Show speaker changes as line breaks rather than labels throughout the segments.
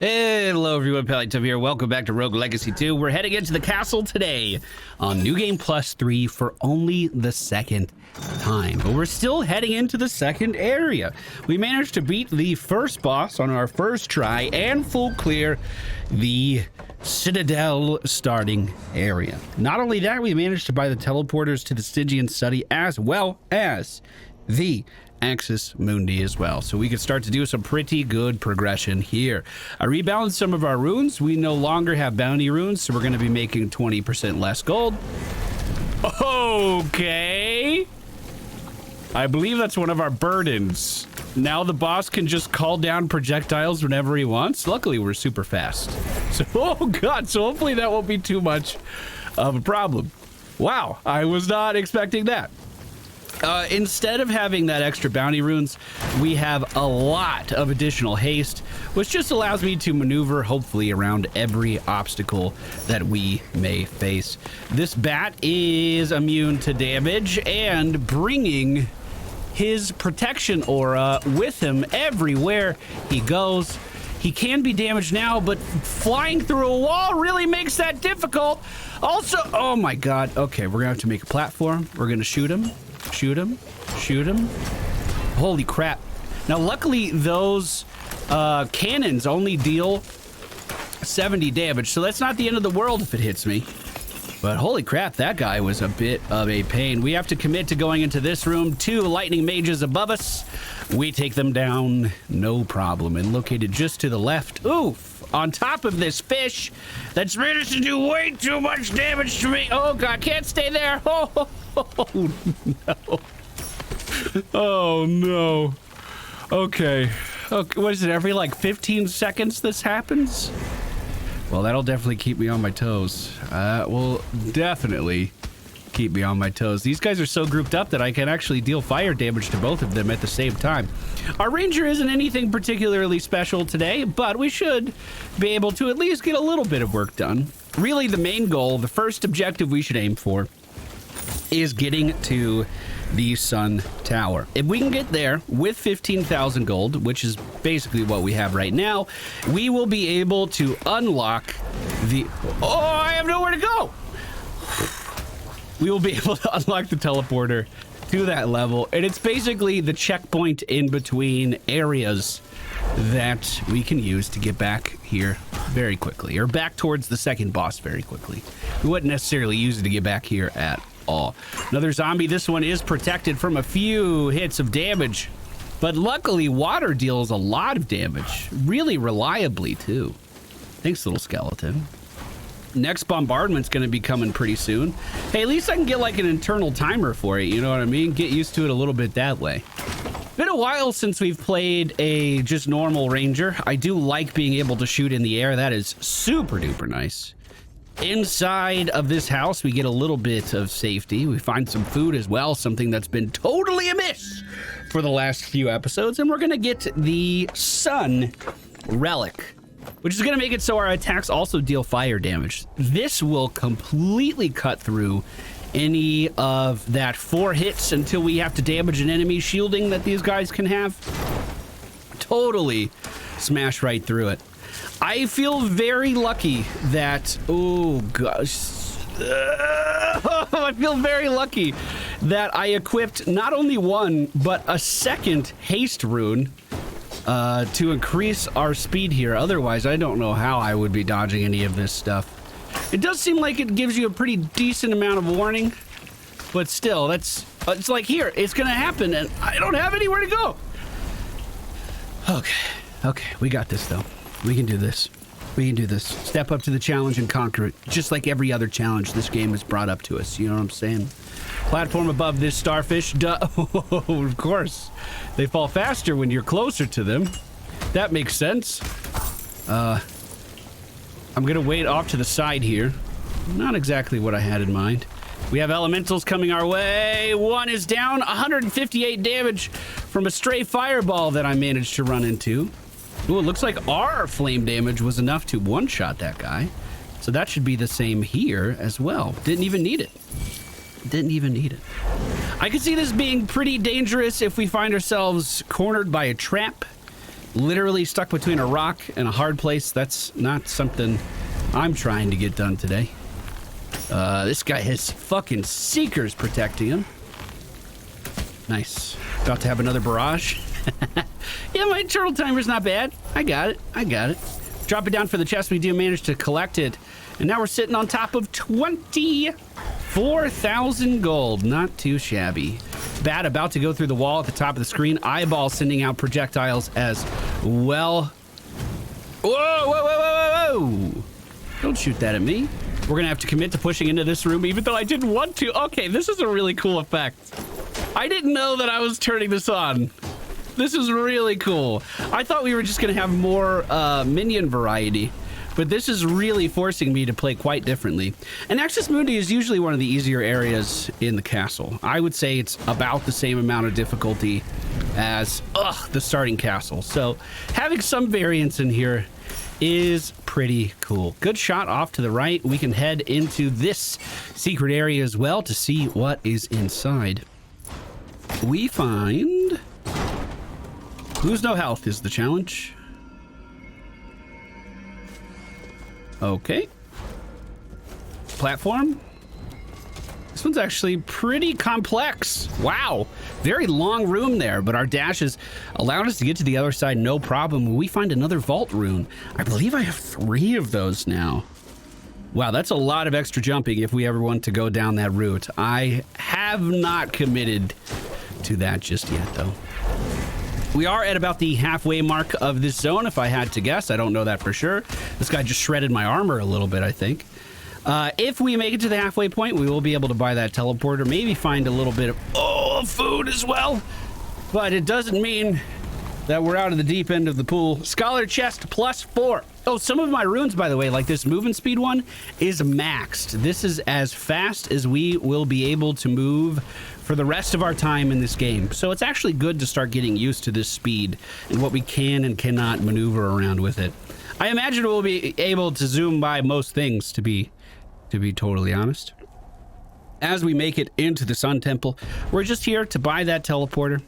Hello everyone, MFPallytime here. Welcome back to Rogue Legacy 2. We're heading into the castle today on New Game Plus 3 for only the second time. But we're still heading into the second area. We managed to beat the first boss on our first try and full clear the Citadel starting area. Not only that, we managed to buy the teleporters to the Stygian study as well as the Axis Mundi as well, so we could start to do some pretty good progression here. I rebalanced some of our runes. We no longer have bounty runes, so we're going to be making 20% less gold. Okay, I believe that's one of our burdens. Now the boss can just call down projectiles whenever he wants. Luckily we're super fast, so oh god, so hopefully that won't be too much of a problem. Wow, I was not expecting that. Instead of having that extra bounty runes, we have a lot of additional haste, which just allows me to maneuver hopefully around every obstacle that we may face. This bat is immune to damage and bringing his protection aura with him everywhere he goes. He can be damaged now, but flying through a wall really makes that difficult. Also, oh my god, okay, we're gonna have to make a platform. We're gonna shoot him. Shoot him, shoot him. Holy crap. Now, luckily, those cannons only deal 70 damage, so that's not the end of the world if it hits me. But holy crap, that guy was a bit of a pain. We have to commit to going into this room. 2 lightning mages above us. We take them down, no problem. And located just to the left, oof, on top of this fish that's managed to do way too much damage to me. Oh god, can't stay there. Oh no. Oh no. Okay, what is it, every like 15 seconds this happens? Well, that'll definitely keep me on my toes. Will definitely keep me on my toes. These guys are so grouped up that I can actually deal fire damage to both of them at the same time. Our ranger isn't anything particularly special today, but we should be able to at least get a little bit of work done. Really, the main goal, the first objective we should aim for, is getting to the Sun Tower. If we can get there with 15,000 gold, which is basically what we have right now, we will be able to unlock the... Oh, I have nowhere to go! We will be able to unlock the teleporter to that level, and it's basically the checkpoint in between areas that we can use to get back here very quickly, or back towards the second boss very quickly. We wouldn't necessarily use it to get back here at all. Another zombie. This one is protected from a few hits of damage, but luckily water deals a lot of damage, really reliably too. Thanks, little skeleton. Next bombardment's going to be coming pretty soon. Hey, at least I can get like an internal timer for it, you know what I mean? Get used to it a little bit that way. Been a while since we've played a just normal ranger. I do like being able to shoot in the air. That is super duper nice. Inside of this house, we get a little bit of safety. We find some food as well, something that's been totally amiss for the last few episodes. And we're going to get the Sun Relic, which is going to make it so our attacks also deal fire damage. This will completely cut through any of that 4 hits until we have to damage an enemy shielding that these guys can have. Totally smash right through it. I feel very lucky that, oh gosh, I feel very lucky that I equipped not only one, but a second haste rune to increase our speed here. Otherwise, I don't know how I would be dodging any of this stuff. It does seem like it gives you a pretty decent amount of warning, but still, that's, it's like here, it's gonna happen and I don't have anywhere to go. Okay, we got this though. We can do this. We can do this. Step up to the challenge and conquer it. Just like every other challenge this game has brought up to us. You know what I'm saying? Platform above this starfish. Duh. Oh, of course. They fall faster when you're closer to them. That makes sense. I'm gonna wait off to the side here. Not exactly what I had in mind. We have elementals coming our way. One is down. 158 damage from a stray fireball that I managed to run into. Ooh, it looks like our flame damage was enough to one-shot that guy. So that should be the same here as well. Didn't even need it. Didn't even need it. I could see this being pretty dangerous if we find ourselves cornered by a trap. literally stuck between a rock and a hard place. That's not something I'm trying to get done today. This guy has fucking seekers protecting him. Nice. About to have another barrage. Yeah, my turtle timer's not bad. I got it. Drop it down for the chest. We do manage to collect it. And now we're sitting on top of 24,000 gold. Not too shabby. Bat about to go through the wall at the top of the screen. Eyeball sending out projectiles as well. Whoa. Don't shoot that at me. We're going to have to commit to pushing into this room, even though I didn't want to. Okay, this is a really cool effect. I didn't know that I was turning this on. This is really cool. I thought we were just going to have more minion variety, but this is really forcing me to play quite differently. And Axis Mundi is usually one of the easier areas in the castle. I would say it's about the same amount of difficulty as the starting castle. So having some variance in here is pretty cool. Good shot off to the right. We can head into this secret area as well to see what is inside. We find... Lose no health is the challenge. Okay. Platform. This one's actually pretty complex. Wow. Very long room there, but our dash has allowed us to get to the other side no problem. We find another vault rune. I believe I have 3 of those now. Wow, that's a lot of extra jumping if we ever want to go down that route. I have not committed to that just yet, though. We are at about the halfway mark of this zone, if I had to guess. I don't know that for sure. This guy just shredded my armor a little bit, I think. If we make it to the halfway point, we will be able to buy that teleporter, maybe find a little bit of food as well. But it doesn't mean that we're out of the deep end of the pool. Scholar chest +4. Oh, some of my runes, by the way, like this movement speed one, is maxed. This is as fast as we will be able to move for the rest of our time in this game. So it's actually good to start getting used to this speed and what we can and cannot maneuver around with it. I imagine we'll be able to zoom by most things, to be totally honest. As we make it into the Sun Temple, we're just here to buy that teleporter.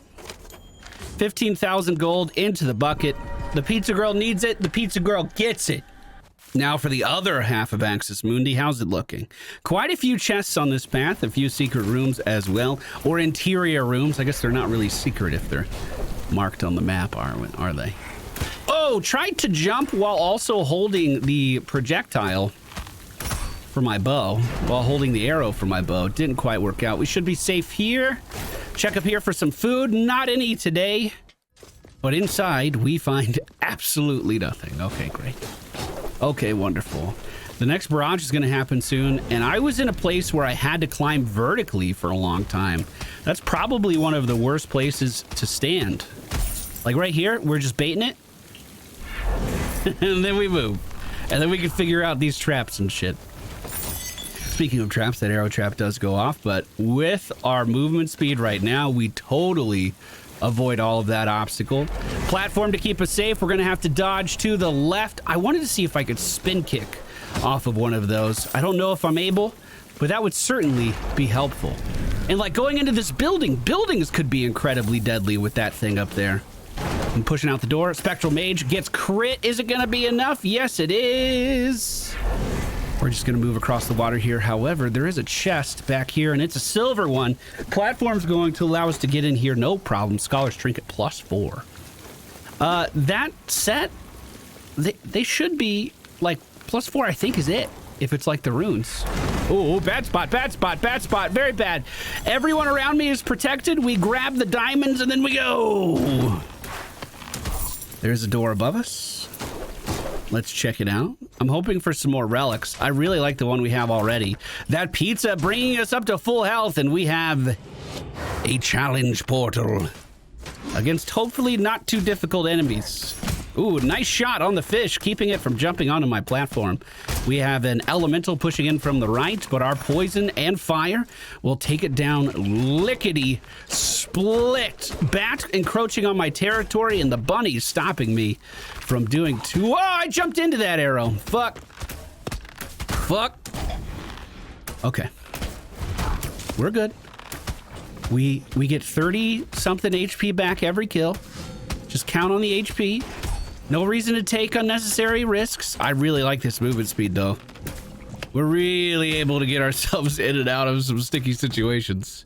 15,000 gold into the bucket. The pizza girl needs it. The pizza girl gets it. Now for the other half of Axis Mundi, how's it looking? Quite a few chests on this path, a few secret rooms as well, or interior rooms. I guess they're not really secret if they're marked on the map, are they? Oh, tried to jump while also holding the projectile for my bow, while holding the arrow for my bow. Didn't quite work out. We should be safe here. Check up here for some food. Not any today, but inside we find absolutely nothing. Okay, great. Okay, wonderful. The next barrage is going to happen soon, and I was in a place where I had to climb vertically for a long time. That's probably one of the worst places to stand. Like right here, we're just baiting it, and then we move, and then we can figure out these traps and shit. Speaking of traps, that arrow trap does go off, but with our movement speed right now, we totally avoid all of that obstacle. Platform to keep us safe. We're going to have to dodge to the left. I wanted to see if I could spin kick off of one of those. I don't know if I'm able, but that would certainly be helpful. And like going into this building, buildings could be incredibly deadly with that thing up there. I'm pushing out the door. Spectral Mage gets crit. Is it going to be enough? Yes, it is. We're just going to move across the water here. However, there is a chest back here, and it's a silver one. Platform's going to allow us to get in here, no problem. Scholar's Trinket +4. That set, they should be, like, +4, I think, is it. If it's like the runes. Oh, bad spot, bad spot, bad spot. Very bad. Everyone around me is protected. We grab the diamonds, and then we go. There's a door above us. Let's check it out. I'm hoping for some more relics. I really like the one we have already. That pizza bringing us up to full health, and we have a challenge portal against hopefully not too difficult enemies. Ooh, nice shot on the fish, keeping it from jumping onto my platform. We have an elemental pushing in from the right, but our poison and fire will take it down lickety split. Bat encroaching on my territory, and the bunny stopping me from doing too. Oh, I jumped into that arrow. Fuck. Fuck. Okay. We're good. We get 30 something HP back every kill. Just count on the HP. No reason to take unnecessary risks. I really like this movement speed, though. We're really able to get ourselves in and out of some sticky situations.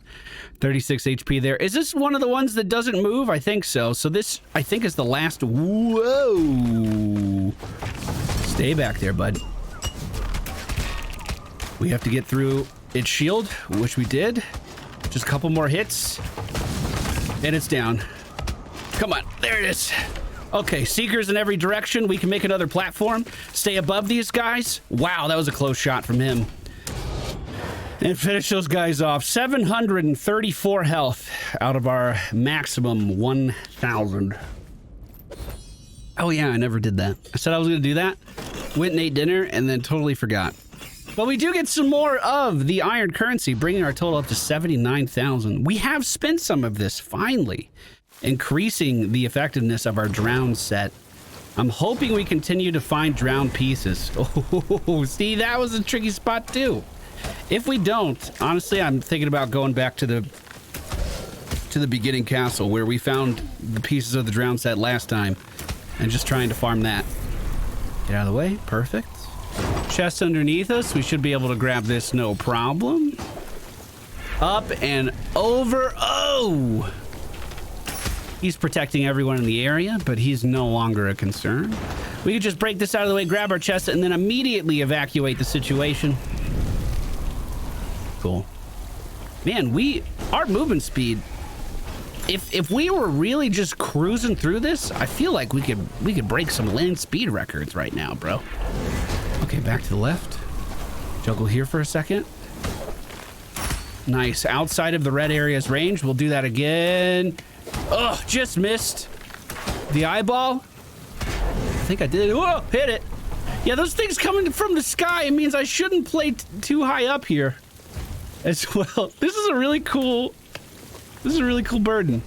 36 HP there. Is this one of the ones that doesn't move? I think so. So this, I think, is the last. Whoa. Stay back there, bud. We have to get through its shield, which we did. Just a couple more hits. And it's down. Come on. There it is. Okay, seekers in every direction. We can make another platform. Stay above these guys. Wow, that was a close shot from him. And finish those guys off. 734 health out of our maximum 1,000. Oh yeah, I never did that. I said I was gonna do that. Went and ate dinner and then totally forgot. But we do get some more of the iron currency, bringing our total up to 79,000. We have spent some of this, finally, increasing the effectiveness of our drowned set. I'm hoping we continue to find drowned pieces. Oh, see, that was a tricky spot too. If we don't, honestly, I'm thinking about going back to the beginning castle where we found the pieces of the drowned set last time and just trying to farm that. Get out of the way. Perfect. Chest underneath us. We should be able to grab this, no problem. Up and over. Oh! He's protecting everyone in the area, but he's no longer a concern. We could just break this out of the way, grab our chest, and then immediately evacuate the situation. Cool. Man, our movement speed, if we were really just cruising through this, I feel like we could break some land speed records right now, bro. Okay, back to the left. Juggle here for a second. Nice. Outside of the red area's range. We'll do that again. Oh, just missed the eyeball. I think I did. Whoa, hit it. Yeah, those things coming from the sky, it means I shouldn't play too high up here as well. This is a really cool burden.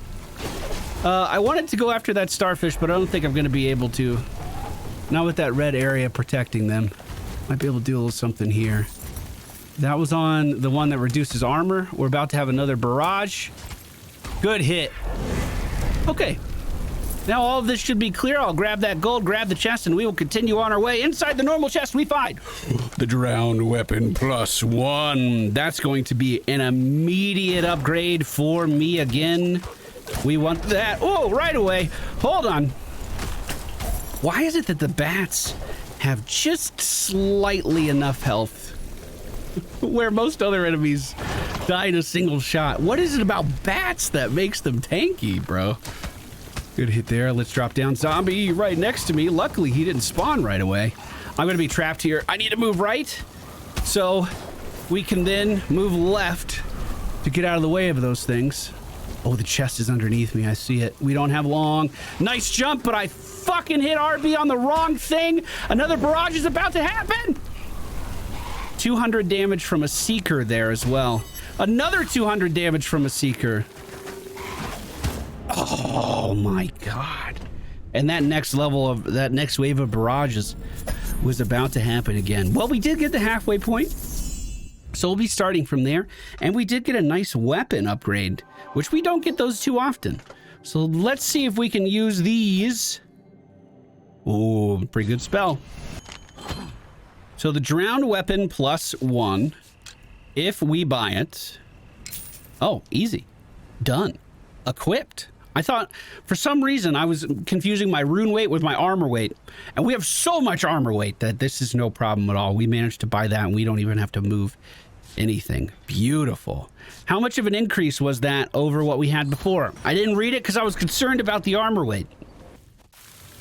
I wanted to go after that starfish, but I don't think I'm going to be able to. Not with that red area protecting them. Might be able to do a little something here. That was on the one that reduces armor. We're about to have another barrage. Good hit. Okay. Now all of this should be clear. I'll grab that gold, grab the chest, and we will continue on our way. Inside the normal chest, we find the drowned weapon +1. That's going to be an immediate upgrade for me again. We want that. Oh, right away. Hold on. Why is it that the bats have just slightly enough health where most other enemies die in a single shot? What is it about bats that makes them tanky, bro? Good hit there. Let's drop down. Zombie right next to me. Luckily, he didn't spawn right away. I'm going to be trapped here. I need to move right so we can then move left to get out of the way of those things. Oh, the chest is underneath me. I see it. We don't have long. Nice jump, but I fucking hit RB on the wrong thing. Another barrage is about to happen. 200 damage from a seeker there as well. Another 200 damage from a seeker. Oh my god. And that next wave of barrages was about to happen again. Well, we did get the halfway point, so we'll be starting from there. And we did get a nice weapon upgrade, which we don't get those too often. So let's see if we can use these. Oh, pretty good spell. So the drowned weapon +1, if we buy it. Oh, easy. Done. Equipped. I thought, for some reason, I was confusing my rune weight with my armor weight. And we have so much armor weight that this is no problem at all. We managed to buy that and we don't even have to move anything. Beautiful. How much of an increase was that over what we had before? I didn't read it because I was concerned about the armor weight.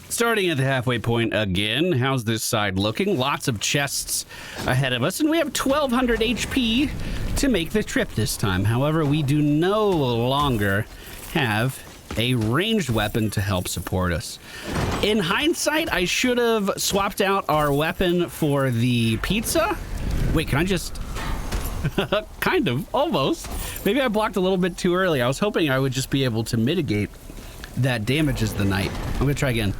Starting at the halfway point again. How's this side looking? Lots of chests ahead of us, and we have 1,200 HP to make the trip this time. However, we do no longer have a ranged weapon to help support us. In hindsight, I should have swapped out our weapon for the pizza. Wait, can I just... kind of, almost. Maybe I blocked a little bit too early. I was hoping I would just be able to mitigate that damage as the night. I'm gonna try again.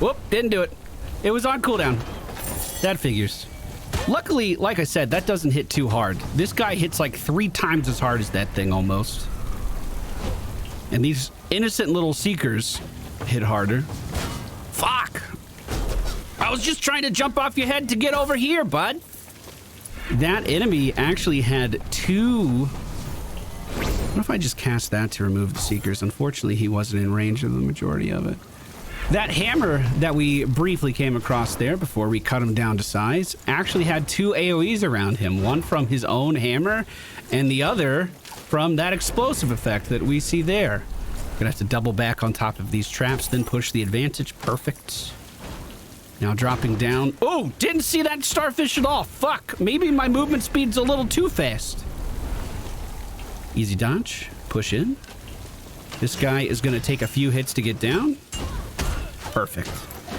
Whoop, didn't do it. It was on cooldown. That figures. Luckily, like I said, that doesn't hit too hard. This guy hits like 3 times as hard as that thing almost. And these innocent little seekers hit harder. Fuck! I was just trying to jump off your head to get over here, bud. That enemy actually had two... What if I just cast that to remove the Seekers? Unfortunately, he wasn't in range of the majority of it. That hammer that we briefly came across there before we cut him down to size actually had two AoEs around him. One from his own hammer and the other from that explosive effect that we see there. Gonna have to double back on top of these traps, then push the advantage. Perfect. Now dropping down. Oh, didn't see that starfish at all. Fuck. Maybe my movement speed's a little too fast. Easy dodge. Push in. This guy is going to take a few hits to get down. Perfect.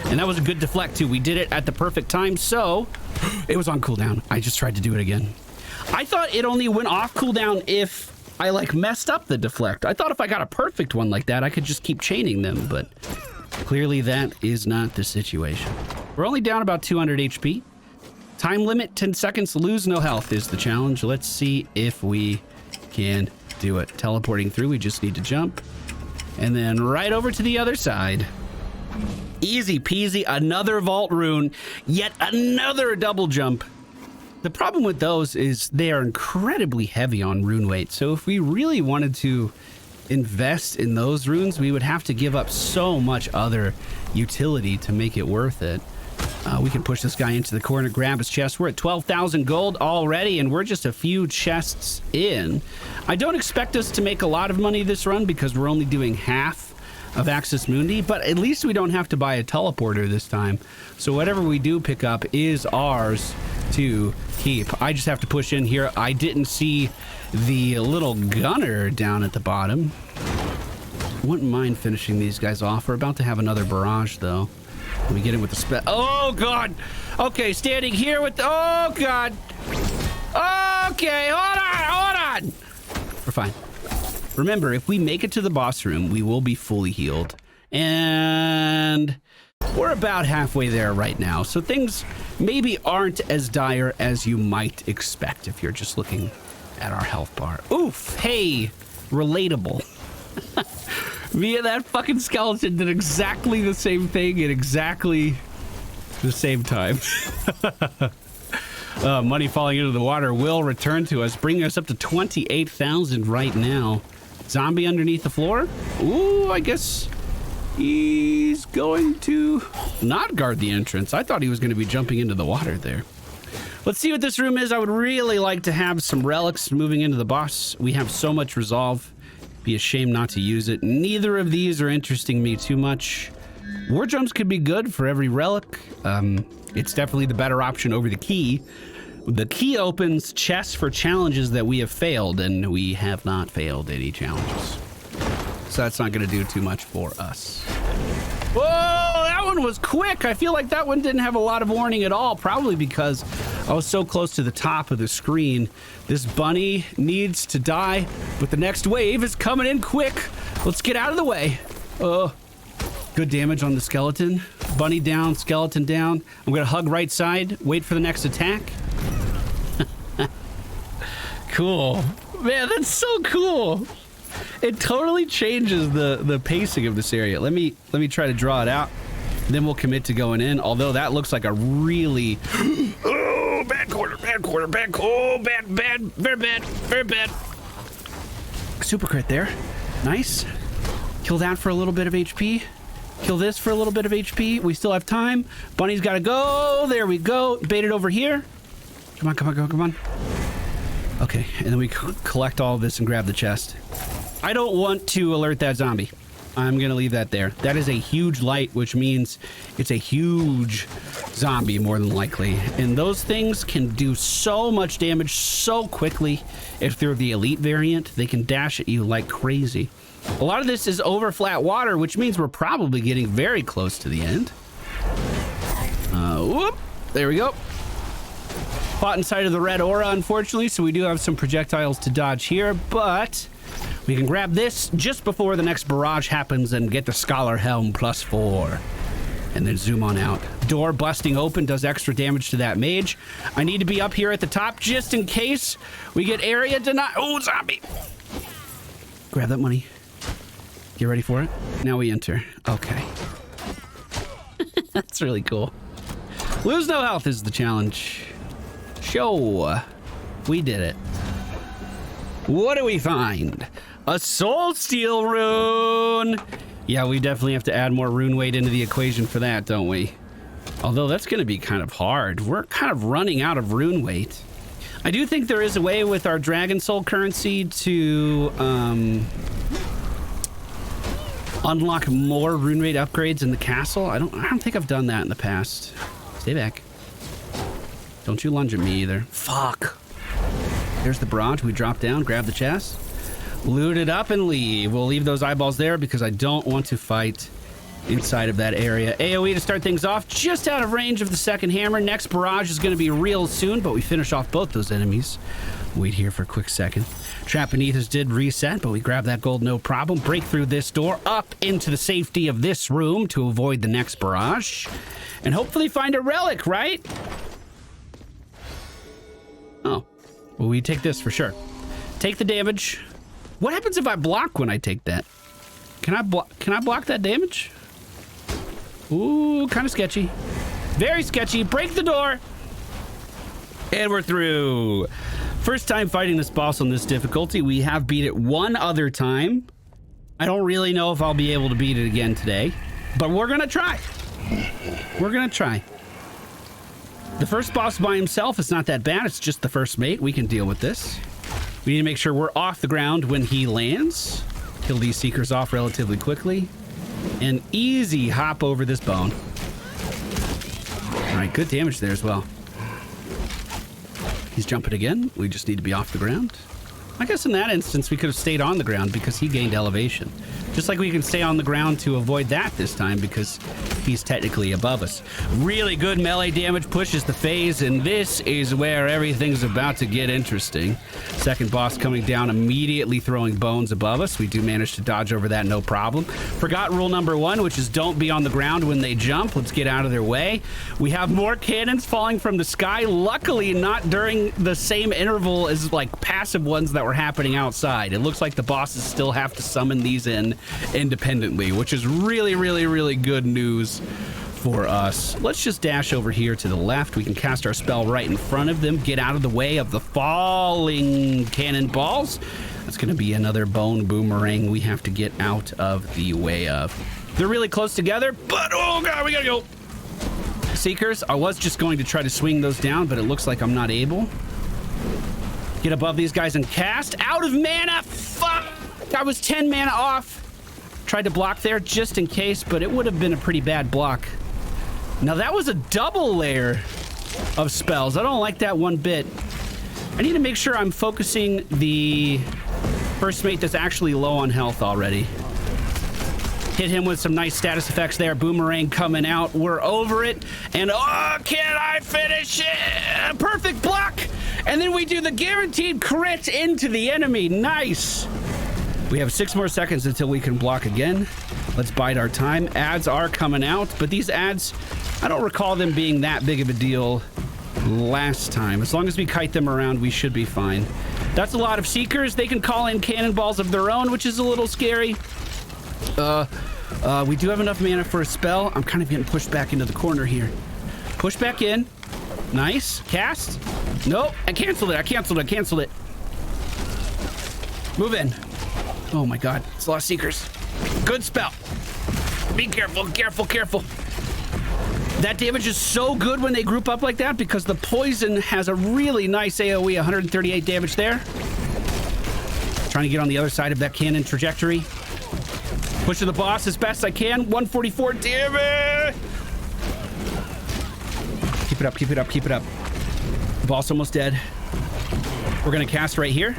And that was a good deflect, too. We did it at the perfect time, so it was on cooldown. I just tried to do it again. I thought it only went off cooldown if I, like, messed up the deflect. I thought if I got a perfect one like that, I could just keep chaining them, but clearly that is not the situation. We're only down about 200 HP. Time limit, 10 seconds. Lose no health is the challenge. Let's see if we can do it. Teleporting through, we just need to jump. And then right over to the other side. Easy peasy, another vault rune, yet another double jump. The problem with those is they are incredibly heavy on rune weight. So if we really wanted to invest in those runes, we would have to give up so much other utility to make it worth it. We can push this guy into the corner, grab his chest. We're at 12,000 gold already, and we're just a few chests in. I don't expect us to make a lot of money this run because we're only doing half of Axis Mundi, but at least we don't have to buy a teleporter this time. So whatever we do pick up is ours to keep. I just have to push in here. I didn't see the little gunner down at the bottom. Wouldn't mind finishing these guys off. We're about to have another barrage, though. Let me get in with the oh, God. Okay, standing here with the... Oh, God. Okay, hold on. We're fine. Remember, if we make it to the boss room, we will be fully healed. And we're about halfway there right now. So things maybe aren't as dire as you might expect if you're just looking at our health bar. Oof. Hey, relatable. Me and that fucking skeleton did exactly the same thing at exactly the same time. Money falling into the water will return to us, bringing us up to 28,000 right now. Zombie underneath the floor? Ooh, I guess he's going to not guard the entrance. I thought he was going to be jumping into the water there. Let's see what this room is. I would really like to have some relics moving into the boss. We have so much resolve. Be a shame not to use it. Neither of these are interesting me too much. War drums could be good for every relic. It's definitely the better option over the key. The key opens chests for challenges that we have failed, and we have not failed any challenges. So that's not going to do too much for us. Whoa, that one was quick. I feel like that one didn't have a lot of warning at all, probably because I was so close to the top of the screen. This bunny needs to die, but the next wave is coming in quick. Let's get out of the way. Good damage on the skeleton. Bunny down, skeleton down. I'm gonna hug right side, wait for the next attack. Cool. Man, that's so cool. It totally changes the pacing of this area. Let me try to draw it out. Then we'll commit to going in, although that looks like a really... Oh, bad quarter, bad quarter, bad... Oh, bad, very bad, very bad. Super crit there. Nice. Kill that for a little bit of HP. Kill this for a little bit of HP. We still have time. Bunny's got to go. There we go. Bait it over here. Come on, come on, come on, come on. Okay, and then we collect all of this and grab the chest. I don't want to alert that zombie. I'm gonna leave that there. That is a huge light, which means it's a huge zombie, more than likely. And those things can do so much damage so quickly. If they're the elite variant, they can dash at you like crazy. A lot of this is over flat water, which means we're probably getting very close to the end. Whoop, there we go. Fought inside of the red aura, unfortunately, so we do have some projectiles to dodge here, but we can grab this just before the next barrage happens and get the Scholar Helm +4. And then zoom on out. Door busting open does extra damage to that mage. I need to be up here at the top just in case we get area denied. Oh, zombie. Grab that money. Get ready for it. Now we enter. Okay. That's really cool. Lose no health is the challenge. Show. We did it. What do we find? A soul steal rune. Yeah, we definitely have to add more rune weight into the equation for that, don't we? Although that's going to be kind of hard. We're kind of running out of rune weight. I do think there is a way with our Dragon Soul currency to unlock more rune weight upgrades in the castle. I don't think I've done that in the past. Stay back. Don't you lunge at me either. Fuck. There's the barrage. We drop down, grab the chest, loot it up, and leave. We'll leave those eyeballs there because I don't want to fight inside of that area. AoE to start things off, just out of range of the second hammer. Next barrage is going to be real soon, but we finish off both those enemies. Wait here for a quick second. Trap beneath us did reset, but we grab that gold, no problem. Break through this door, up into the safety of this room to avoid the next barrage. And hopefully find a relic, right? Oh, well, we take this for sure. Take the damage. What happens if I block when I take that? Can I block that damage? Ooh, kind of sketchy. Very sketchy. Break the door. And we're through. First time fighting this boss on this difficulty. We have beat it one other time. I don't really know if I'll be able to beat it again today, but we're gonna try. We're gonna try. The first boss by himself is not that bad. It's just the first mate. We can deal with this. We need to make sure we're off the ground when he lands. Kill these seekers off relatively quickly. And easy hop over this bone. All right, good damage there as well. He's jumping again. We just need to be off the ground. I guess in that instance, we could have stayed on the ground because he gained elevation. Just like we can stay on the ground to avoid that this time because he's technically above us. Really good melee damage, pushes the phase, and this is where everything's about to get interesting. Second boss coming down, immediately throwing bones above us. We do manage to dodge over that, no problem. Forgot rule number 1, which is don't be on the ground when they jump. Let's get out of their way. We have more cannons falling from the sky, luckily not during the same interval as like passive ones that were happening outside. It looks like the bosses still have to summon these in independently, which is really, really, really good news for us. Let's just dash over here to the left. We can cast our spell right in front of them, get out of the way of the falling cannonballs. That's going to be another bone boomerang we have to get out of the way of. They're really close together, but oh god, we gotta go. Seekers, I was just going to try to swing those down, but it looks like I'm not able. Get above these guys and cast. Out of mana. Fuck! I was 10 mana off. Tried to block there just in case, but it would have been a pretty bad block. Now that was a double layer of spells. I don't like that one bit. I need to make sure I'm focusing the first mate that's actually low on health already. Hit him with some nice status effects there. Boomerang coming out. We're over it. And oh, can I finish it? Perfect block. And then we do the guaranteed crit into the enemy. Nice. We have 6 more seconds until we can block again. Let's bide our time. Ads are coming out, but these ads, I don't recall them being that big of a deal last time. As long as we kite them around, we should be fine. That's a lot of seekers. They can call in cannonballs of their own, which is a little scary. We do have enough mana for a spell. I'm kind of getting pushed back into the corner here. Push back in. Nice. Cast. Nope. I canceled it. I canceled it. Move in. Oh my god. It's a lot of seekers. Good spell. Be careful. Careful. That damage is so good when they group up like that because the poison has a really nice AoE. 138 damage there. Trying to get on the other side of that cannon trajectory. Pushing the boss as best I can. 144 damage. Keep it up. The boss almost dead. We're gonna cast right here.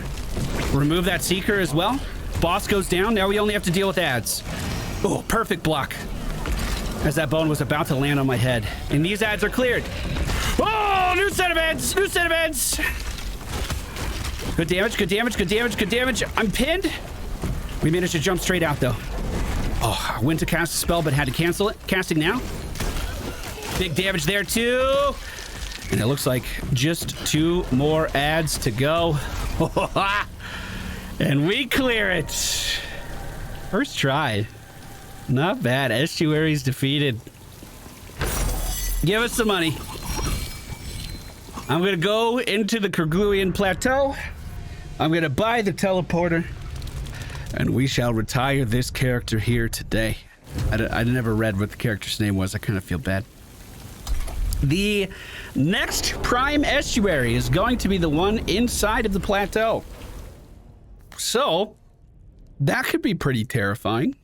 Remove that seeker as well. Boss goes down. Now we only have to deal with ads. Oh, perfect block. As that bone was about to land on my head. And these ads are cleared. Oh, new set of ads. Good damage. I'm pinned. We managed to jump straight out though. Oh, I went to cast a spell but had to cancel it. Casting now. Big damage there too. And it looks like just 2 more ads to go. And we clear it. First try. Not bad. Estuaries defeated. Give us the money. I'm gonna go into the Kergluian Plateau. I'm gonna buy the teleporter. And we shall retire this character here today. I never read what the character's name was. I kind of feel bad. The next prime estuary is going to be the one inside of the plateau. So, that could be pretty terrifying.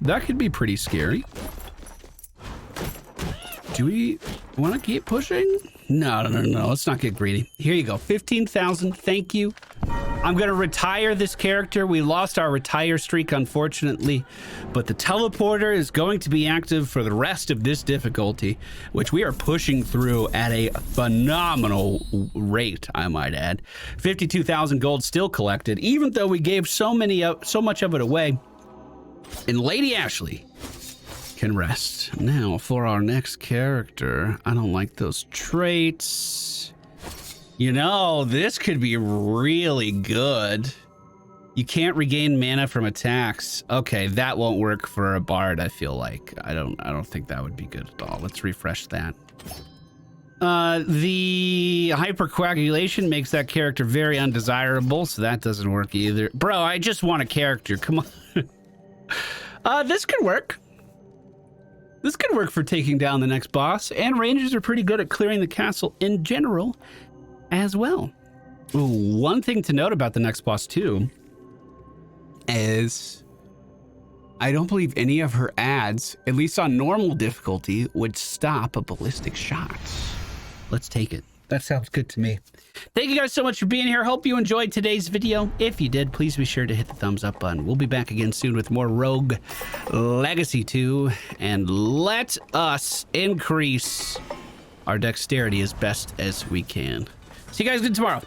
That could be pretty scary. Do we want to keep pushing? No. Let's not get greedy. Here you go. 15,000. Thank you. I'm going to retire this character. We lost our retire streak, unfortunately, but the teleporter is going to be active for the rest of this difficulty, which we are pushing through at a phenomenal rate, I might add. 52,000 gold still collected, even though we gave so much of it away. And Lady Ashley can rest. Now, for our next character, I don't like those traits. You know, this could be really good. You can't regain mana from attacks. Okay, that won't work for a bard, I feel like. I don't think that would be good at all. Let's refresh that. The hypercoagulation makes that character very undesirable, so that doesn't work either. Bro, I just want a character. Come on. This could work. This could work for taking down the next boss, and rangers are pretty good at clearing the castle in general as well. Ooh, one thing to note about the next boss too is I don't believe any of her ads, at least on normal difficulty, would stop a ballistic shot. Let's take it. That sounds good to me. Thank you guys so much for being here. Hope you enjoyed today's video. If you did, please be sure to hit the thumbs up button. We'll be back again soon with more Rogue Legacy 2, and let us increase our dexterity as best as we can. See you guys again tomorrow.